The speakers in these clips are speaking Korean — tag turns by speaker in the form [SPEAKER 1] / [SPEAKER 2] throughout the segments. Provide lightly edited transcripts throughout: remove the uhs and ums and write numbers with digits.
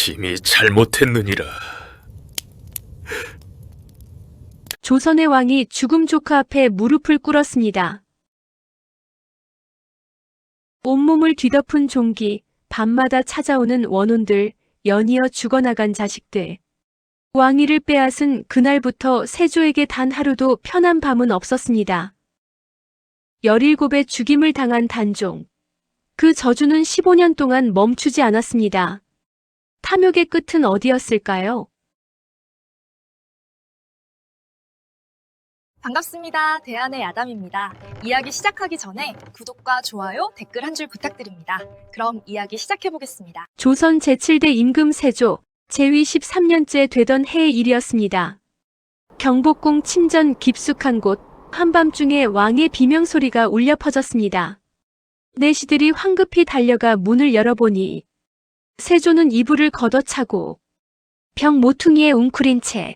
[SPEAKER 1] 심히 잘못했느니라.
[SPEAKER 2] 조선의 왕이 죽음 조카 앞에 무릎을 꿇었습니다. 온몸을 뒤덮은 종기, 밤마다 찾아오는 원혼들, 연이어 죽어나간 자식들. 왕위를 빼앗은 그날부터 세조에게 단 하루도 편한 밤은 없었습니다. 17의 죽임을 당한 단종. 그 저주는 15년 동안 멈추지 않았습니다. 탐욕의 끝은 어디였을까요?
[SPEAKER 3] 반갑습니다. 대한의 야담입니다. 이야기 시작하기 전에 구독과 좋아요, 댓글 한 줄 부탁드립니다. 그럼 이야기 시작해보겠습니다.
[SPEAKER 2] 조선 제7대 임금 세조, 제위 13년째 되던 해의 일이었습니다. 경복궁 침전 깊숙한 곳, 한밤중에 왕의 비명소리가 울려 퍼졌습니다. 내시들이 황급히 달려가 문을 열어보니 세조는 이불을 걷어차고 벽 모퉁이에 웅크린 채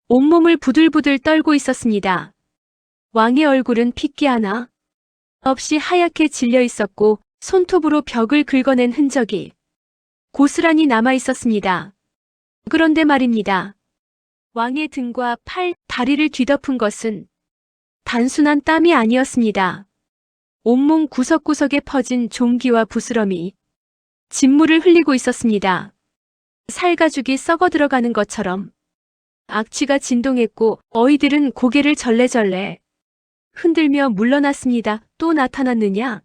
[SPEAKER 2] 온몸을 부들부들 떨고 있었습니다. 왕의 얼굴은 핏기 하나 없이 하얗게 질려 있었고 손톱으로 벽을 긁어낸 흔적이 고스란히 남아 있었습니다. 그런데 말입니다. 왕의 등과 팔, 다리를 뒤덮은 것은 단순한 땀이 아니었습니다. 온몸 구석구석에 퍼진 종기와 부스럼이 진물을 흘리고 있었습니다. 살가죽이 썩어 들어가는 것처럼 악취가 진동했고 어이들은 고개를 절레절레 흔들며 물러났습니다. 또 나타났느냐?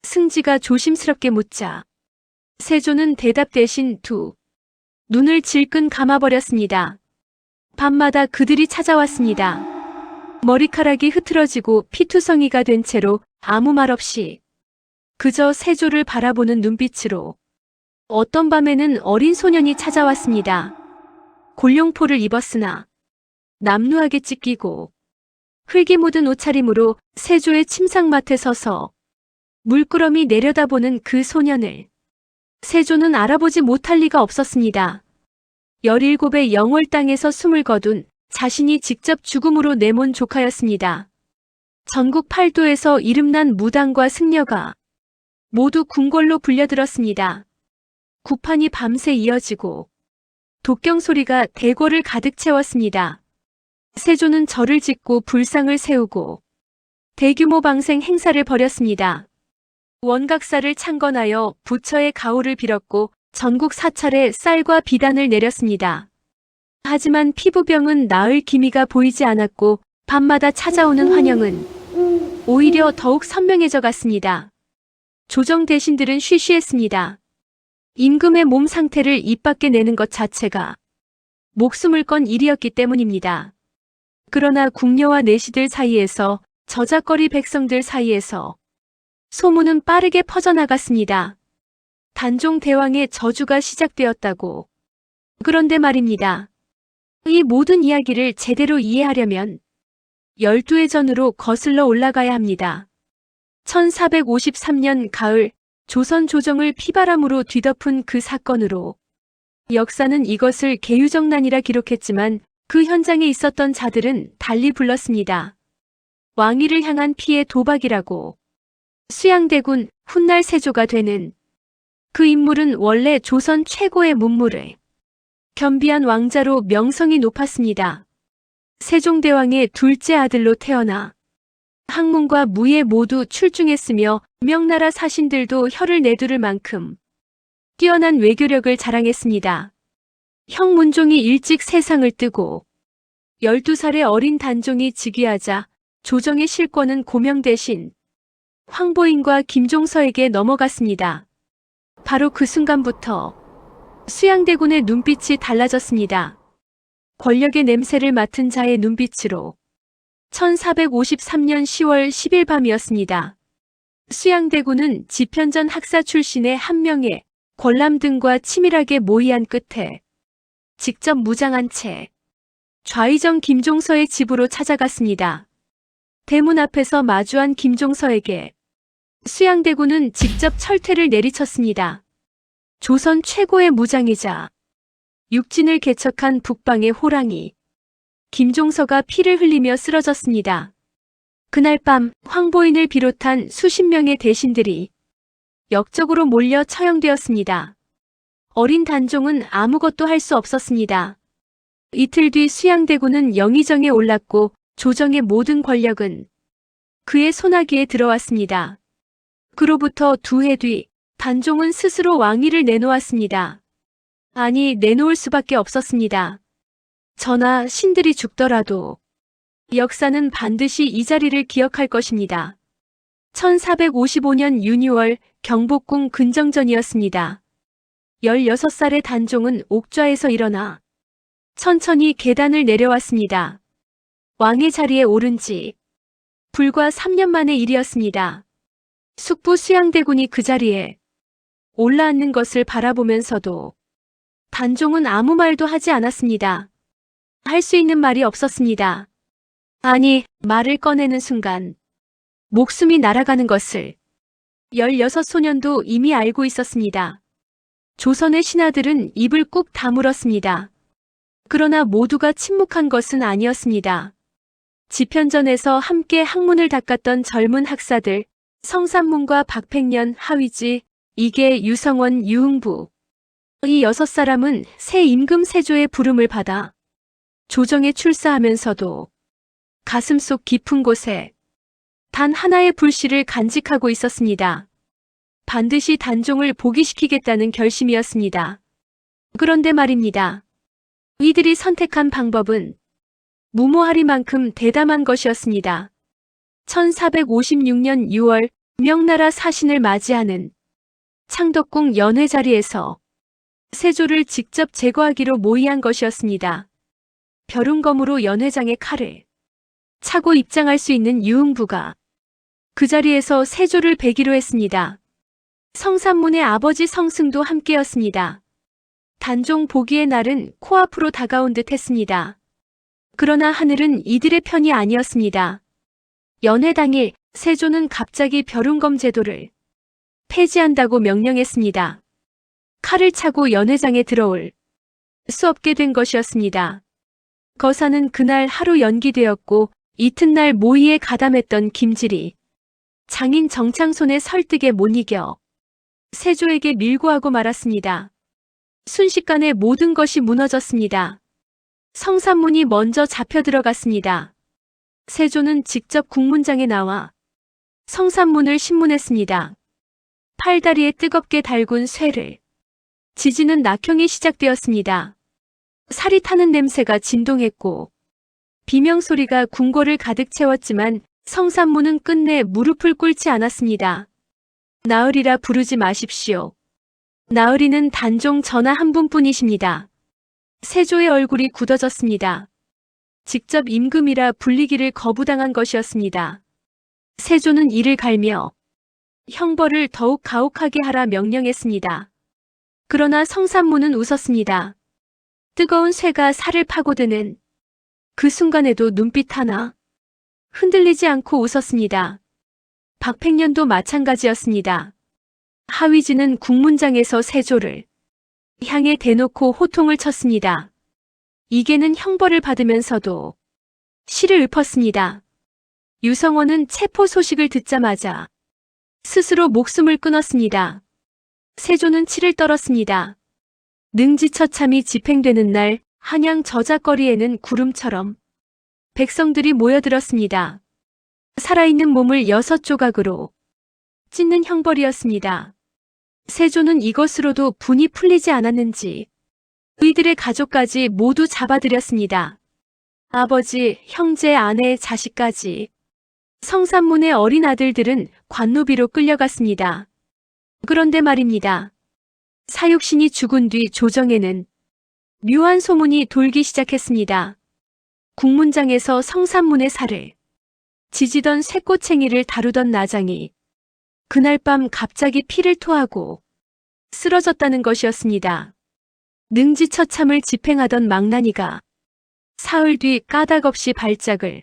[SPEAKER 2] 승지가 조심스럽게 묻자 세조는 대답 대신 눈을 질끈 감아버렸습니다. 밤마다 그들이 찾아왔습니다. 머리카락이 흐트러지고 피투성이가 된 채로 아무 말 없이 그저 세조를 바라보는 눈빛으로. 어떤 밤에는 어린 소년이 찾아왔습니다. 골룡포를 입었으나 남루하게 찢기고 흙이 묻은 옷차림으로 세조의 침상맡에 서서 물끄러미 내려다보는 그 소년을 세조는 알아보지 못할 리가 없었습니다. 17의 영월 땅에서 숨을 거둔 자신이 직접 죽음으로 내몬 조카였습니다. 전국 팔도에서 이름난 무당과 승려가 모두 궁궐로 불려들었습니다. 구판이 밤새 이어지고 독경 소리가 대궐을 가득 채웠습니다. 세조는 절을 짓고 불상을 세우고 대규모 방생 행사를 벌였습니다. 원각사를 창건하여 부처의 가호를 빌었고 전국 사찰에 쌀과 비단을 내렸습니다. 하지만 피부병은 나을 기미가 보이지 않았고 밤마다 찾아오는 환영은 오히려 더욱 선명해져 갔습니다. 조정 대신들은 쉬쉬했습니다. 임금의 몸 상태를 입 밖에 내는 것 자체가 목숨을 건 일이었기 때문입니다. 그러나 궁녀와 내시들 사이에서 저작거리 백성들 사이에서 소문은 빠르게 퍼져나갔습니다. 단종 대왕의 저주가 시작되었다고. 그런데 말입니다. 이 모든 이야기를 제대로 이해하려면 12회 전으로 거슬러 올라가야 합니다. 1453년 가을 조선 조정을 피바람으로 뒤덮은 그 사건으로 역사는 이것을 계유정난이라 기록했지만 그 현장에 있었던 자들은 달리 불렀습니다. 왕위를 향한 피해 도박이라고. 수양대군 훗날 세조가 되는 그 인물은 원래 조선 최고의 문물을 겸비한 왕자로 명성이 높았습니다. 세종대왕의 둘째 아들로 태어나 학문과 무예 모두 출중했으며 명나라 사신들도 혀를 내두를 만큼 뛰어난 외교력을 자랑했습니다. 형 문종이 일찍 세상을 뜨고 12살의 어린 단종이 즉위하자 조정의 실권은 고명 대신 황보인과 김종서에게 넘어갔습니다. 바로 그 순간부터 수양대군의 눈빛이 달라졌습니다. 권력의 냄새를 맡은 자의 눈빛으로. 1453년 10월 10일 밤이었습니다. 수양대군은 지편전 학사 출신의 한 명의 권람등과 치밀하게 모의한 끝에 직접 무장한 채 좌의정 김종서의 집으로 찾아갔습니다. 대문 앞에서 마주한 김종서에게 수양대군은 직접 철퇴를 내리쳤습니다. 조선 최고의 무장이자 육진을 개척한 북방의 호랑이 김종서가 피를 흘리며 쓰러졌습니다. 그날 밤 황보인을 비롯한 수십 명의 대신들이 역적으로 몰려 처형되었습니다. 어린 단종은 아무것도 할 수 없었습니다. 이틀 뒤 수양대군은 영의정에 올랐고 조정의 모든 권력은 그의 손아귀에 들어왔습니다. 그로부터 2해 뒤 단종은 스스로 왕위를 내놓았습니다. 아니, 내놓을 수밖에 없었습니다. 전하, 신들이 죽더라도 역사는 반드시 이 자리를 기억할 것입니다. 1455년 유니월 경복궁 근정전이었습니다. 16살의 단종은 옥좌에서 일어나 천천히 계단을 내려왔습니다. 왕의 자리에 오른 지 불과 3년 만의 일이었습니다. 숙부 수양대군이 그 자리에 올라앉는 것을 바라보면서도 단종은 아무 말도 하지 않았습니다. 할 수 있는 말이 없었습니다. 아니, 말을 꺼내는 순간 목숨이 날아가는 것을 16소년도 이미 알고 있었습니다. 조선의 신하들은 입을 꾹 다물었습니다. 그러나 모두가 침묵한 것은 아니었습니다. 지편전에서 함께 학문을 닦았던 젊은 학사들, 성삼문과 박팽년, 하위지, 이계, 유성원, 유흥부. 이 6사람은 새 임금 세조의 부름을 받아 조정에 출사하면서도 가슴속 깊은 곳에 단 하나의 불씨를 간직하고 있었습니다. 반드시 단종을 복위시키겠다는 결심이었습니다. 그런데 말입니다. 이들이 선택한 방법은 무모하리만큼 대담한 것이었습니다. 1456년 6월 명나라 사신을 맞이하는 창덕궁 연회 자리에서 세조를 직접 제거하기로 모의한 것이었습니다. 벼룬검으로 연회장의 칼을 차고 입장할 수 있는 유흥부가 그 자리에서 세조를 베기로 했습니다. 성삼문의 아버지 성승도 함께였습니다. 단종 복위의 날은 코앞으로 다가온 듯 했습니다. 그러나 하늘은 이들의 편이 아니었습니다. 연회 당일 세조는 갑자기 벼룬검 제도를 폐지한다고 명령했습니다. 칼을 차고 연회장에 들어올 수 없게 된 것이었습니다. 거사는 그날 하루 연기되었고 이튿날 모의에 가담했던 김질이 장인 정창손의 설득에 못 이겨 세조에게 밀고하고 말았습니다. 순식간에 모든 것이 무너졌습니다. 성삼문이 먼저 잡혀 들어갔습니다. 세조는 직접 국문장에 나와 성삼문을 신문했습니다. 팔다리에 뜨겁게 달군 쇠를 지지는 낙형이 시작되었습니다. 살이 타는 냄새가 진동했고 비명소리가 궁궐을 가득 채웠지만 성삼문은 끝내 무릎을 꿇지 않았습니다. 나으리라 부르지 마십시오. 나으리는 단종 전하 한 분뿐이십니다. 세조의 얼굴이 굳어졌습니다. 직접 임금이라 불리기를 거부당한 것이었습니다. 세조는 이를 갈며 형벌을 더욱 가혹하게 하라 명령했습니다. 그러나 성삼문은 웃었습니다. 뜨거운 쇠가 살을 파고드는 그 순간에도 눈빛 하나 흔들리지 않고 웃었습니다. 박팽년도 마찬가지였습니다. 하위지는 국문장에서 세조를 향해 대놓고 호통을 쳤습니다. 이계는 형벌을 받으면서도 시를 읊었습니다. 유성원은 체포 소식을 듣자마자 스스로 목숨을 끊었습니다. 세조는 치를 떨었습니다. 능지처참이 집행되는 날 한양 저작거리에는 구름처럼 백성들이 모여들었습니다. 살아있는 몸을 6조각으로 찢는 형벌이었습니다. 세조는 이것으로도 분이 풀리지 않았는지 의들의 가족까지 모두 잡아들였습니다. 아버지, 형제, 아내, 자식까지. 성삼문의 어린 아들들은 관노비로 끌려갔습니다. 그런데 말입니다. 사육신이 죽은 뒤 조정에는 묘한 소문이 돌기 시작했습니다. 국문장에서 성삼문의 살을 지지던 쇠꼬챙이를 다루던 나장이 그날 밤 갑자기 피를 토하고 쓰러졌다는 것이었습니다. 능지처참을 집행하던 망나니가 사흘 뒤 까닭없이 발작을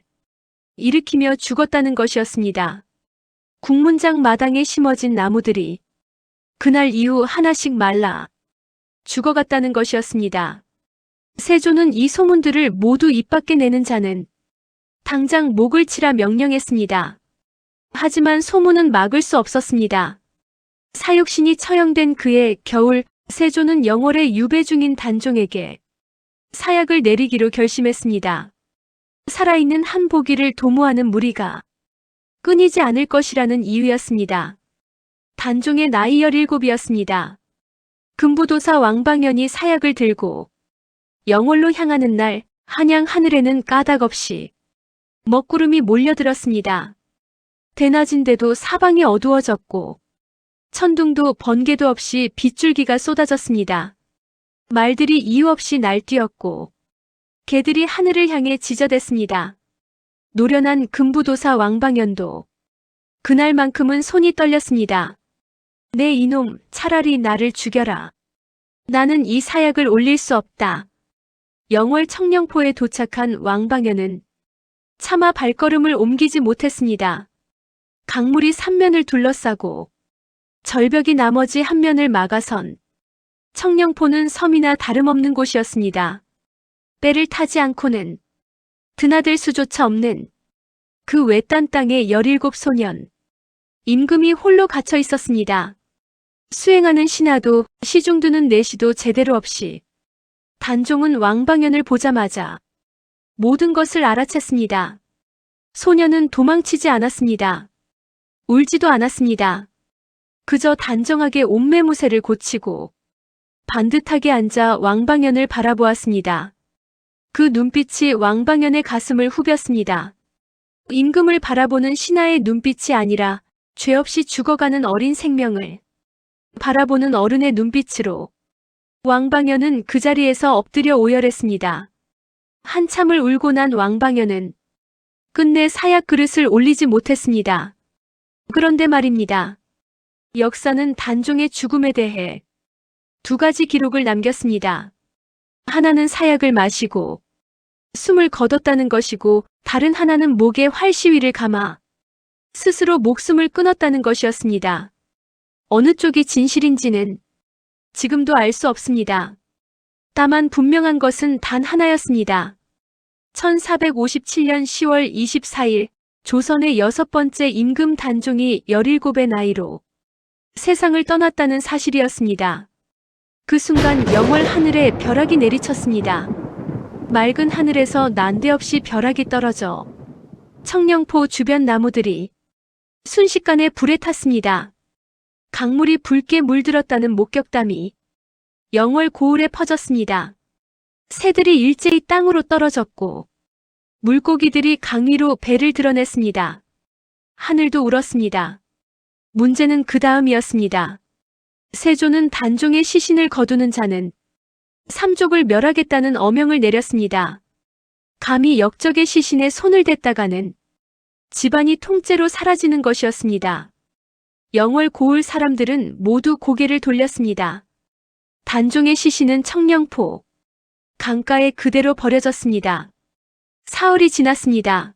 [SPEAKER 2] 일으키며 죽었다는 것이었습니다. 국문장 마당에 심어진 나무들이 그날 이후 하나씩 말라 죽어갔다는 것이었습니다. 세조는 이 소문들을 모두 입 밖에 내는 자는 당장 목을 치라 명령했습니다. 하지만 소문은 막을 수 없었습니다. 사육신이 처형된 그해 겨울 세조는 영월에 유배 중인 단종에게 사약을 내리기로 결심했습니다. 살아있는 한보기를 도모하는 무리가 끊이지 않을 것이라는 이유였습니다. 단종의 나이 17이었습니다. 금부도사 왕방연이 사약을 들고 영월로 향하는 날 한양 하늘에는 까닭없이 먹구름이 몰려들었습니다. 대낮인데도 사방이 어두워졌고 천둥도 번개도 없이 빗줄기가 쏟아졌습니다. 말들이 이유 없이 날뛰었고 개들이 하늘을 향해 지저댔습니다. 노련한 금부도사 왕방연도 그날만큼은 손이 떨렸습니다. 내 이놈, 차라리 나를 죽여라. 나는 이 사약을 올릴 수 없다. 영월 청령포에 도착한 왕방연은 차마 발걸음을 옮기지 못했습니다. 강물이 삼면을 둘러싸고 절벽이 나머지 한 면을 막아선 청령포는 섬이나 다름없는 곳이었습니다. 배를 타지 않고는 드나들 수조차 없는 그 외딴 땅에 17소년, 임금이 홀로 갇혀 있었습니다. 수행하는 신하도 시중드는 내시도 제대로 없이 단종은 왕방연을 보자마자 모든 것을 알아챘습니다. 소녀는 도망치지 않았습니다. 울지도 않았습니다. 그저 단정하게 옷매무새를 고치고 반듯하게 앉아 왕방연을 바라보았습니다. 그 눈빛이 왕방연의 가슴을 후볐습니다. 임금을 바라보는 신하의 눈빛이 아니라 죄 없이 죽어가는 어린 생명을 바라보는 어른의 눈빛으로 왕방연은 그 자리에서 엎드려 오열했습니다. 한참을 울고 난 왕방연은 끝내 사약 그릇을 올리지 못했습니다. 그런데 말입니다. 역사는 단종의 죽음에 대해 두 가지 기록을 남겼습니다. 하나는 사약을 마시고 숨을 거뒀다는 것이고 다른 하나는 목에 활시위를 감아 스스로 목숨을 끊었다는 것이었습니다. 어느 쪽이 진실인지는 지금도 알 수 없습니다. 다만 분명한 것은 단 하나였습니다. 1457년 10월 24일 조선의 6번째 임금 단종이 17의 나이로 세상을 떠났다는 사실이었습니다. 그 순간 영월 하늘에 벼락이 내리쳤습니다. 맑은 하늘에서 난데없이 벼락이 떨어져 청령포 주변 나무들이 순식간에 불에 탔습니다. 강물이 붉게 물들었다는 목격담이 영월 고을에 퍼졌습니다. 새들이 일제히 땅으로 떨어졌고 물고기들이 강 위로 배를 드러냈습니다. 하늘도 울었습니다. 문제는 그 다음이었습니다. 세조는 단종의 시신을 거두는 자는 삼족을 멸하겠다는 어명을 내렸습니다. 감히 역적의 시신에 손을 댔다가는 집안이 통째로 사라지는 것이었습니다. 영월 고을 사람들은 모두 고개를 돌렸습니다. 단종의 시신은 청령포 강가에 그대로 버려졌습니다. 사흘이 지났습니다.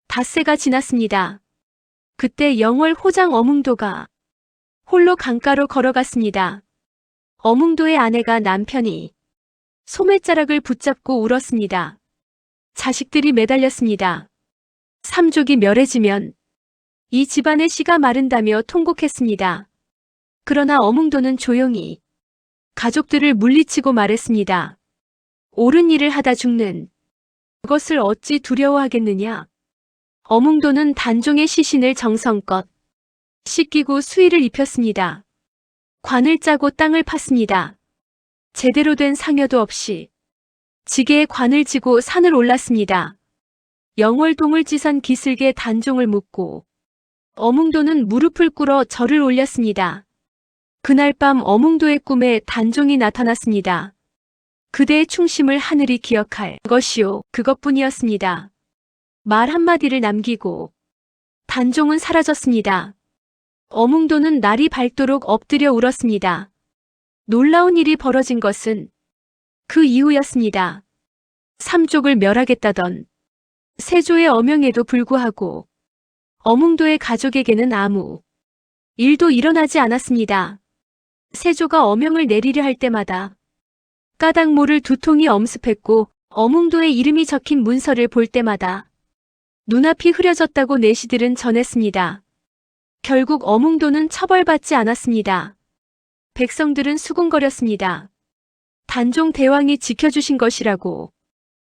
[SPEAKER 2] 닷새가 지났습니다. 그때 영월 호장 어뭉도가 홀로 강가로 걸어갔습니다. 어뭉도의 아내가 남편이 소매자락을 붙잡고 울었습니다. 자식들이 매달렸습니다. 삼족이 멸해지면 이 집안의 씨가 마른다며 통곡했습니다. 그러나 어뭉도는 조용히 가족들을 물리치고 말했습니다. 옳은 일을 하다 죽는 그것을 어찌 두려워하겠느냐. 어뭉도는 단종의 시신을 정성껏 씻기고 수의를 입혔습니다. 관을 짜고 땅을 팠습니다. 제대로 된 상여도 없이 지게에 관을 지고 산을 올랐습니다. 영월동을 지선 기슭에 단종을 묻고 어뭉도는 무릎을 꿇어 절을 올렸습니다. 그날 밤 어뭉도의 꿈에 단종이 나타났습니다. 그대의 충심을 하늘이 기억할 것이요 그것뿐이었습니다. 말 한마디를 남기고 단종은 사라졌습니다. 어뭉도는 날이 밝도록 엎드려 울었습니다. 놀라운 일이 벌어진 것은 그 이후였습니다. 삼족을 멸하겠다던 세조의 어명에도 불구하고 어뭉도의 가족에게는 아무 일도 일어나지 않았습니다. 세조가 어명을 내리려 할 때마다 까닭모를 두통이 엄습했고 어뭉도의 이름이 적힌 문서를 볼 때마다 눈앞이 흐려졌다고 내시들은 전했습니다. 결국 어뭉도는 처벌받지 않았습니다. 백성들은 수군거렸습니다. 단종 대왕이 지켜주신 것이라고.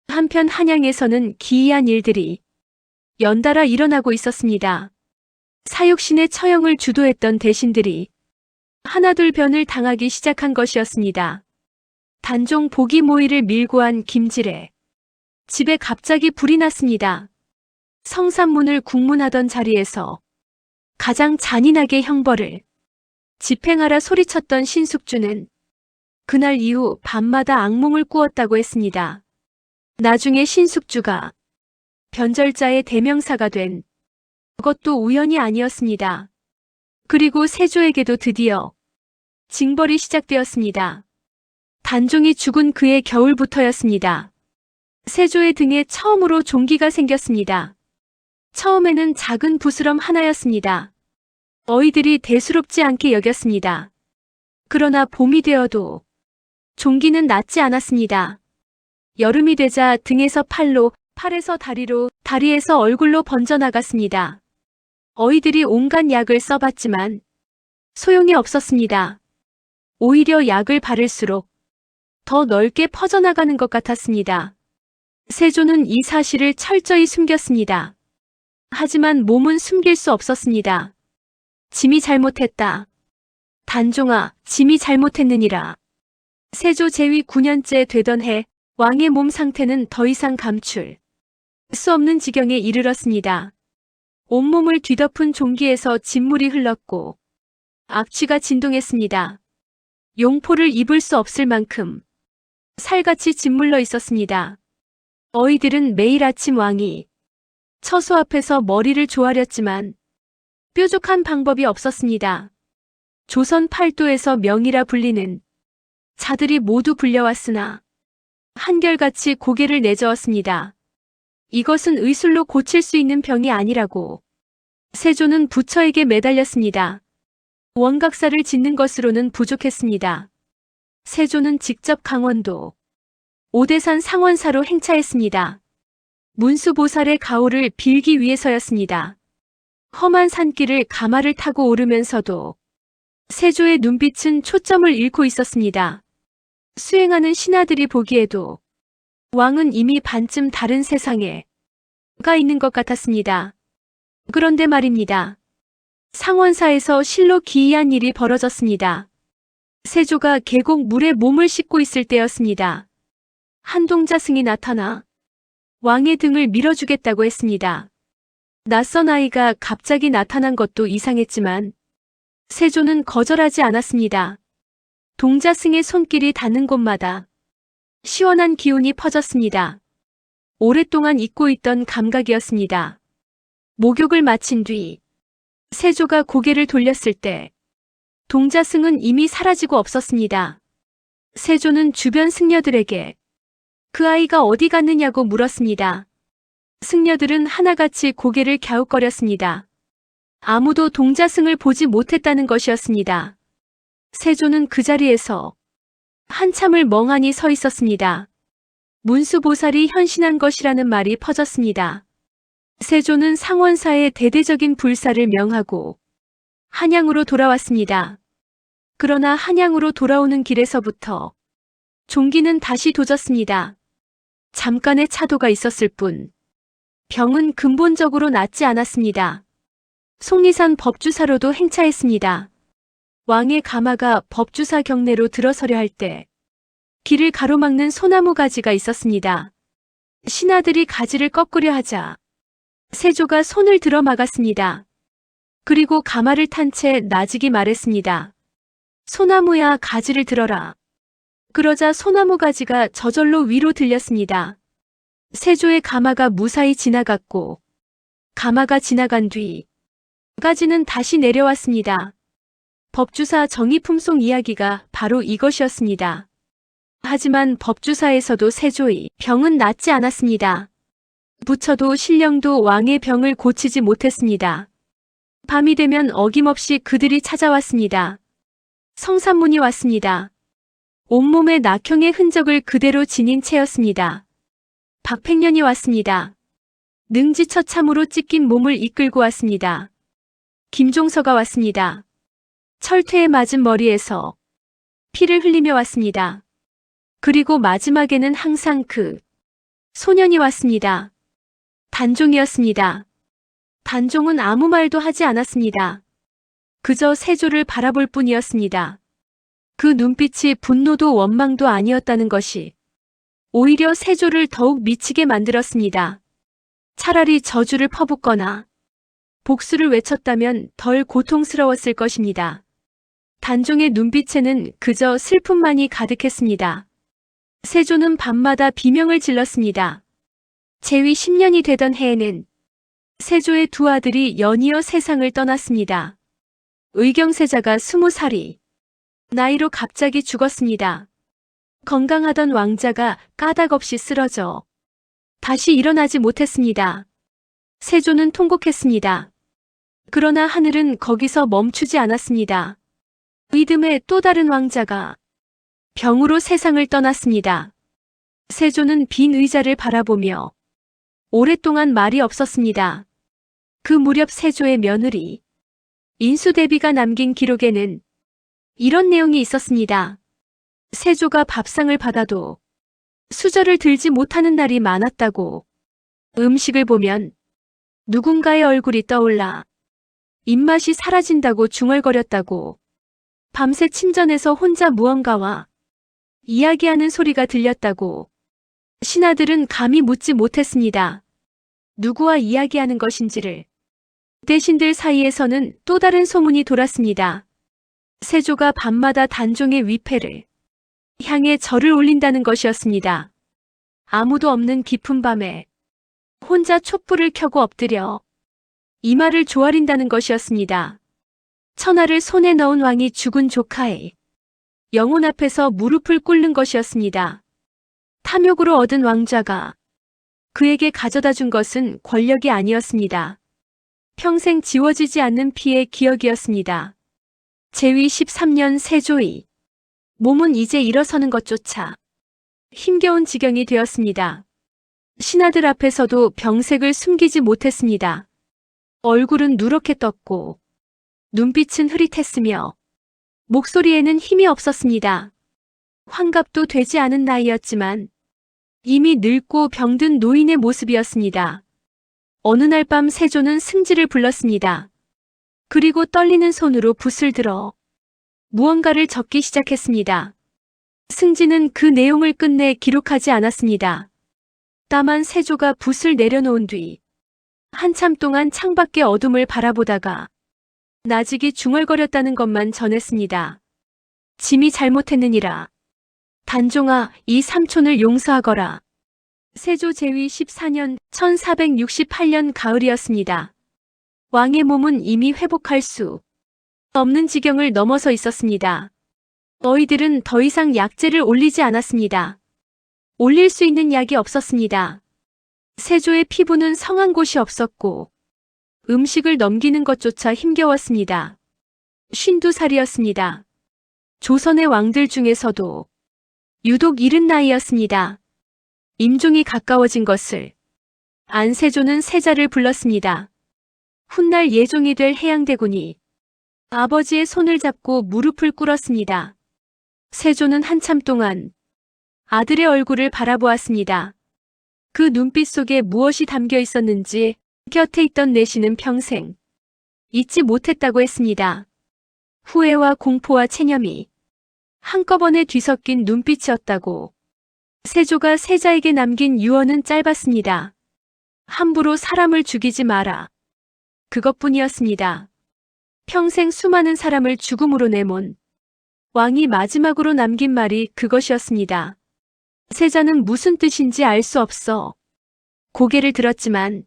[SPEAKER 2] 한편 한양에서는 기이한 일들이 연달아 일어나고 있었습니다. 사육신의 처형을 주도했던 대신들이 하나둘 변을 당하기 시작한 것이었습니다. 단종 보기 모의를 밀고 한 김질애. 집에 갑자기 불이 났습니다. 성산문을 국문하던 자리에서 가장 잔인하게 형벌을 집행하라 소리쳤던 신숙주는 그날 이후 밤마다 악몽을 꾸었다고 했습니다. 나중에 신숙주가 변절자의 대명사가 된 그것도 우연이 아니었습니다. 그리고 세조에게도 드디어 징벌이 시작되었습니다. 단종이 죽은 그해 겨울부터였습니다. 세조의 등에 처음으로 종기가 생겼습니다. 처음에는 작은 부스럼 하나였습니다. 어이들이 대수롭지 않게 여겼습니다. 그러나 봄이 되어도 종기는 낫지 않았습니다. 여름이 되자 등에서 팔로, 팔에서 다리로, 다리에서 얼굴로 번져나갔습니다. 어이들이 온갖 약을 써봤지만 소용이 없었습니다. 오히려 약을 바를수록 더 넓게 퍼져나가는 것 같았습니다. 세조는 이 사실을 철저히 숨겼습니다. 하지만 몸은 숨길 수 없었습니다. 짐이 잘못했다. 단종아, 짐이 잘못했느니라. 세조 재위 9년째 되던 해 왕의 몸 상태는 더 이상 감출 수 없는 지경에 이르렀습니다. 온몸을 뒤덮은 종기에서 진물이 흘렀고 악취가 진동했습니다. 용포를 입을 수 없을 만큼 살같이 짓물러 있었습니다. 어이들은 매일 아침 왕이 처소 앞에서 머리를 조아렸지만 뾰족한 방법이 없었습니다. 조선 팔도에서 명이라 불리는 자들이 모두 불려왔으나 한결같이 고개를 내저었습니다. 이것은 의술로 고칠 수 있는 병이 아니라고. 세조는 부처에게 매달렸습니다. 원각사를 짓는 것으로는 부족했습니다. 세조는 직접 강원도 오대산 상원사로 행차했습니다. 문수보살의 가호를 빌기 위해서였습니다. 험한 산길을 가마를 타고 오르면서도 세조의 눈빛은 초점을 잃고 있었습니다. 수행하는 신하들이 보기에도 왕은 이미 반쯤 다른 세상에 가 있는 것 같았습니다. 그런데 말입니다. 상원사에서 실로 기이한 일이 벌어졌습니다. 세조가 계곡 물에 몸을 씻고 있을 때였습니다. 한동자 승이 나타나 왕의 등을 밀어주겠다고 했습니다. 낯선 아이가 갑자기 나타난 것도 이상했지만 세조는 거절하지 않았습니다. 동자승의 손길이 닿는 곳마다 시원한 기운이 퍼졌습니다. 오랫동안 잊고 있던 감각이었습니다. 목욕을 마친 뒤 세조가 고개를 돌렸을 때 동자승은 이미 사라지고 없었습니다. 세조는 주변 승려들에게 그 아이가 어디 갔느냐고 물었습니다. 승려들은 하나같이 고개를 갸웃거렸습니다. 아무도 동자승을 보지 못했다는 것이었습니다. 세조는 그 자리에서 한참을 멍하니 서 있었습니다. 문수보살이 현신한 것이라는 말이 퍼졌습니다. 세조는 상원사의 대대적인 불사를 명하고 한양으로 돌아왔습니다. 그러나 한양으로 돌아오는 길에서부터 종기는 다시 도졌습니다. 잠깐의 차도가 있었을 뿐 병은 근본적으로 낫지 않았습니다. 속리산 법주사로도 행차했습니다. 왕의 가마가 법주사 경내로 들어서려 할 때 길을 가로막는 소나무 가지가 있었습니다. 신하들이 가지를 꺾으려 하자 세조가 손을 들어 막았습니다. 그리고 가마를 탄 채 나직이 말했습니다. 소나무야, 가지를 들어라. 그러자 소나무 가지가 저절로 위로 들렸습니다. 세조의 가마가 무사히 지나갔고 가마가 지나간 뒤 가지는 다시 내려왔습니다. 법주사 정의품송 이야기가 바로 이것이었습니다. 하지만 법주사에서도 세조의 병은 낫지 않았습니다. 부처도 신령도 왕의 병을 고치지 못했습니다. 밤이 되면 어김없이 그들이 찾아왔습니다. 성산문이 왔습니다. 온몸에 낙형의 흔적을 그대로 지닌 채였습니다. 박팽년이 왔습니다. 능지처참으로 찢긴 몸을 이끌고 왔습니다. 김종서가 왔습니다. 철퇴에 맞은 머리에서 피를 흘리며 왔습니다. 그리고 마지막에는 항상 그 소년이 왔습니다. 단종이었습니다. 단종은 아무 말도 하지 않았습니다. 그저 세조를 바라볼 뿐이었습니다. 그 눈빛이 분노도 원망도 아니었다는 것이 오히려 세조를 더욱 미치게 만들었습니다. 차라리 저주를 퍼붓거나 복수를 외쳤다면 덜 고통스러웠을 것입니다. 단종의 눈빛에는 그저 슬픔만이 가득했습니다. 세조는 밤마다 비명을 질렀습니다. 재위 10년이 되던 해에는 세조의 두 아들이 연이어 세상을 떠났습니다. 의경세자가 20살이 나이로 갑자기 죽었습니다. 건강하던 왕자가 까닭없이 쓰러져 다시 일어나지 못했습니다. 세조는 통곡했습니다. 그러나 하늘은 거기서 멈추지 않았습니다. 이듬해 또 다른 왕자가 병으로 세상을 떠났습니다. 세조는 빈 의자를 바라보며 오랫동안 말이 없었습니다. 그 무렵 세조의 며느리 인수대비가 남긴 기록에는 이런 내용이 있었습니다. 세조가 밥상을 받아도 수저를 들지 못하는 날이 많았다고. 음식을 보면 누군가의 얼굴이 떠올라 입맛이 사라진다고 중얼거렸다고. 밤새 침전에서 혼자 무언가와 이야기하는 소리가 들렸다고. 신하들은 감히 묻지 못했습니다. 누구와 이야기하는 것인지를. 대신들 사이에서는 또 다른 소문이 돌았습니다. 세조가 밤마다 단종의 위패를 향해 절을 올린다는 것이었습니다. 아무도 없는 깊은 밤에 혼자 촛불을 켜고 엎드려 이마를 조아린다는 것이었습니다. 천하를 손에 넣은 왕이 죽은 조카의 영혼 앞에서 무릎을 꿇는 것이었습니다. 탐욕으로 얻은 왕좌가 그에게 가져다 준 것은 권력이 아니었습니다. 평생 지워지지 않는 피의 기억이었습니다. 재위 13년 세조의 몸은 이제 일어서는 것조차 힘겨운 지경이 되었습니다. 신하들 앞에서도 병색을 숨기지 못했습니다. 얼굴은 누렇게 떴고 눈빛은 흐릿했으며 목소리에는 힘이 없었습니다. 환갑도 되지 않은 나이였지만 이미 늙고 병든 노인의 모습이었습니다. 어느 날 밤 세조는 승지를 불렀습니다. 그리고 떨리는 손으로 붓을 들어 무언가를 적기 시작했습니다. 승지는 그 내용을 끝내 기록하지 않았습니다. 다만 세조가 붓을 내려놓은 뒤 한참 동안 창밖의 어둠을 바라보다가 나직이 중얼거렸다는 것만 전했습니다. 짐이 잘못했느니라. 단종아, 이 삼촌을 용서하거라. 세조 재위 14년 1468년 가을이었습니다. 왕의 몸은 이미 회복할 수 없는 지경을 넘어서 있었습니다. 너희들은 더 이상 약재를 올리지 않았습니다. 올릴 수 있는 약이 없었습니다. 세조의 피부는 성한 곳이 없었고 음식을 넘기는 것조차 힘겨웠습니다. 52살이었습니다. 조선의 왕들 중에서도 유독 이른 나이였습니다. 임종이 가까워진 것을 안 세조는 세자를 불렀습니다. 훗날 예종이 될 해양대군이 아버지의 손을 잡고 무릎을 꿇었습니다. 세조는 한참 동안 아들의 얼굴을 바라보았습니다. 그 눈빛 속에 무엇이 담겨 있었는지 곁에 있던 내시는 평생 잊지 못했다고 했습니다. 후회와 공포와 체념이 한꺼번에 뒤섞인 눈빛이었다고. 세조가 세자에게 남긴 유언은 짧았습니다. 함부로 사람을 죽이지 마라. 그것뿐이었습니다. 평생 수많은 사람을 죽음으로 내몬 왕이 마지막으로 남긴 말이 그것이었습니다. 세자는 무슨 뜻인지 알 수 없어 고개를 들었지만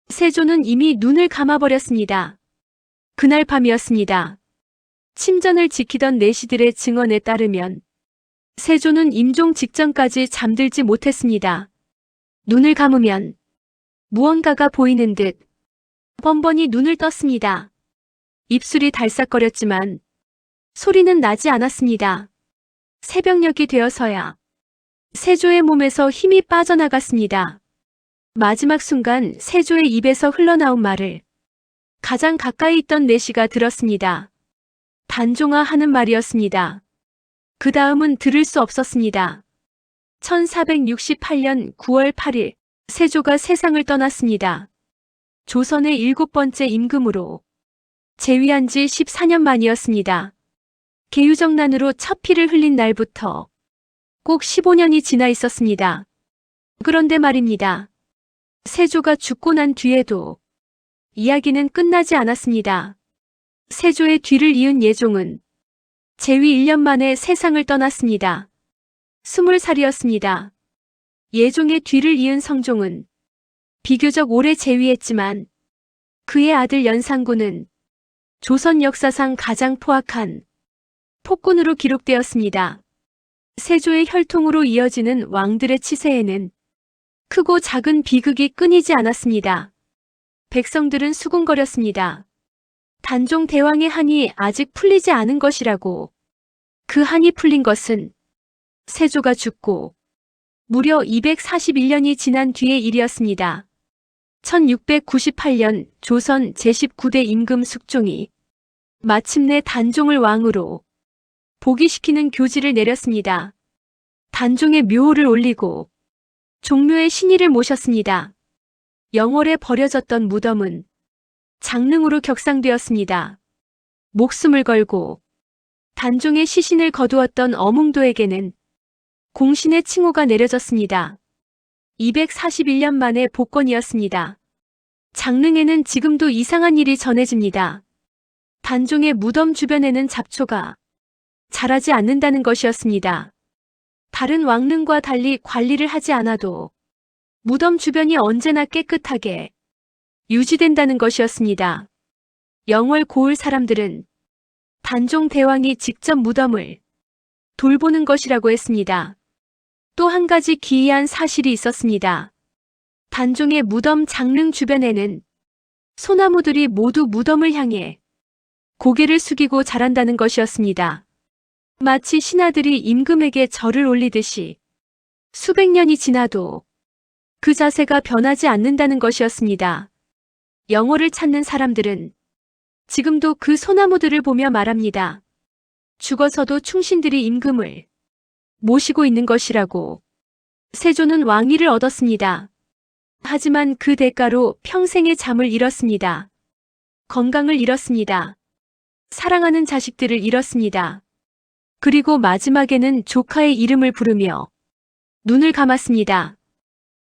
[SPEAKER 2] 세조는 이미 눈을 감아버렸습니다. 그날 밤이었습니다. 침전을 지키던 내시들의 증언에 따르면 세조는 임종 직전까지 잠들지 못했습니다. 눈을 감으면 무언가가 보이는 듯 번번이 눈을 떴습니다. 입술이 달싹거렸지만 소리는 나지 않았습니다. 새벽녘이 되어서야 세조의 몸에서 힘이 빠져나갔습니다. 마지막 순간 세조의 입에서 흘러나온 말을 가장 가까이 있던 내시가 들었습니다. 단종아 하는 말이었습니다. 그 다음은 들을 수 없었습니다. 1468년 9월 8일 세조가 세상을 떠났습니다. 조선의 7번째 임금으로 재위한 지 14년 만이었습니다. 계유정난으로 첫 피를 흘린 날부터 꼭 15년이 지나 있었습니다. 그런데 말입니다. 세조가 죽고 난 뒤에도 이야기는 끝나지 않았습니다. 세조의 뒤를 이은 예종은 재위 1년 만에 세상을 떠났습니다. 20살이었습니다. 예종의 뒤를 이은 성종은 비교적 오래 재위했지만 그의 아들 연산군은 조선 역사상 가장 포악한 폭군으로 기록되었습니다. 세조의 혈통으로 이어지는 왕들의 치세에는 크고 작은 비극이 끊이지 않았습니다. 백성들은 수군거렸습니다. 단종 대왕의 한이 아직 풀리지 않은 것이라고. 그 한이 풀린 것은 세조가 죽고 무려 241년이 지난 뒤의 일이었습니다. 1698년 조선 제19대 임금 숙종이 마침내 단종을 왕으로 복위시키는 교지를 내렸습니다. 단종의 묘호를 올리고 종묘에 신의를 모셨습니다. 영월에 버려졌던 무덤은 장릉으로 격상되었습니다. 목숨을 걸고 단종의 시신을 거두었던 어몽도에게는 공신의 칭호가 내려졌습니다. 241년 만의 복권이었습니다. 장릉에는 지금도 이상한 일이 전해집니다. 단종의 무덤 주변에는 잡초가 자라지 않는다는 것이었습니다. 다른 왕릉과 달리 관리를 하지 않아도 무덤 주변이 언제나 깨끗하게 유지된다는 것이었습니다. 영월 고을 사람들은 단종 대왕이 직접 무덤을 돌보는 것이라고 했습니다. 또 한 가지 기이한 사실이 있었습니다. 단종의 무덤 장릉 주변에는 소나무들이 모두 무덤을 향해 고개를 숙이고 자란다는 것이었습니다. 마치 신하들이 임금에게 절을 올리듯이 수백 년이 지나도 그 자세가 변하지 않는다는 것이었습니다. 영월을 찾는 사람들은 지금도 그 소나무들을 보며 말합니다. 죽어서도 충신들이 임금을 모시고 있는 것이라고. 세조는 왕위를 얻었습니다. 하지만 그 대가로 평생의 잠을 잃었습니다. 건강을 잃었습니다. 사랑하는 자식들을 잃었습니다. 그리고 마지막에는 조카의 이름을 부르며 눈을 감았습니다.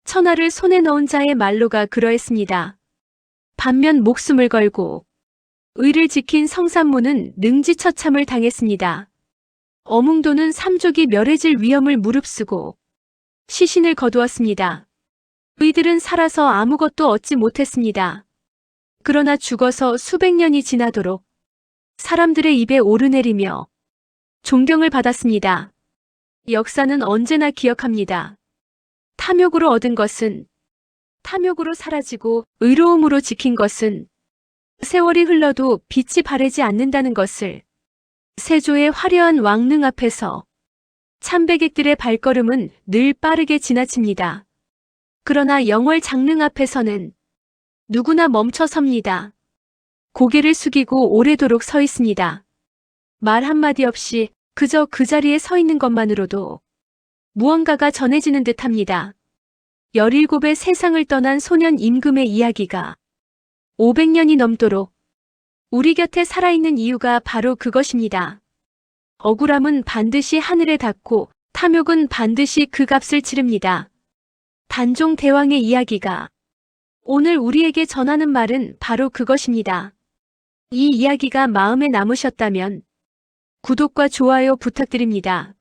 [SPEAKER 2] 천하를 손에 넣은 자의 말로가 그러했습니다. 반면 목숨을 걸고 의를 지킨 성산모는 능지처참을 당했습니다. 어몽도는 삼족이 멸해질 위험을 무릅쓰고 시신을 거두었습니다. 의들은 살아서 아무것도 얻지 못했습니다. 그러나 죽어서 수백 년이 지나도록 사람들의 입에 오르내리며 존경을 받았습니다. 역사는 언제나 기억합니다. 탐욕으로 얻은 것은 탐욕으로 사라지고 의로움으로 지킨 것은 세월이 흘러도 빛이 바래지 않는다는 것을. 세조의 화려한 왕릉 앞에서 참배객들의 발걸음은 늘 빠르게 지나칩니다. 그러나 영월 장릉 앞에서는 누구나 멈춰 섭니다. 고개를 숙이고 오래도록 서 있습니다. 말 한마디 없이 그저 그 자리에 서 있는 것만으로도 무언가가 전해지는 듯합니다. 17의 세상을 떠난 소년 임금의 이야기가 500년이 넘도록 우리 곁에 살아있는 이유가 바로 그것입니다. 억울함은 반드시 하늘에 닿고 탐욕은 반드시 그 값을 치릅니다. 단종 대왕의 이야기가 오늘 우리에게 전하는 말은 바로 그것입니다. 이 이야기가 마음에 남으셨다면 구독과 좋아요 부탁드립니다.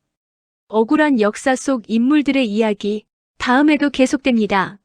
[SPEAKER 2] 억울한 역사 속 인물들의 이야기 다음에도 계속됩니다.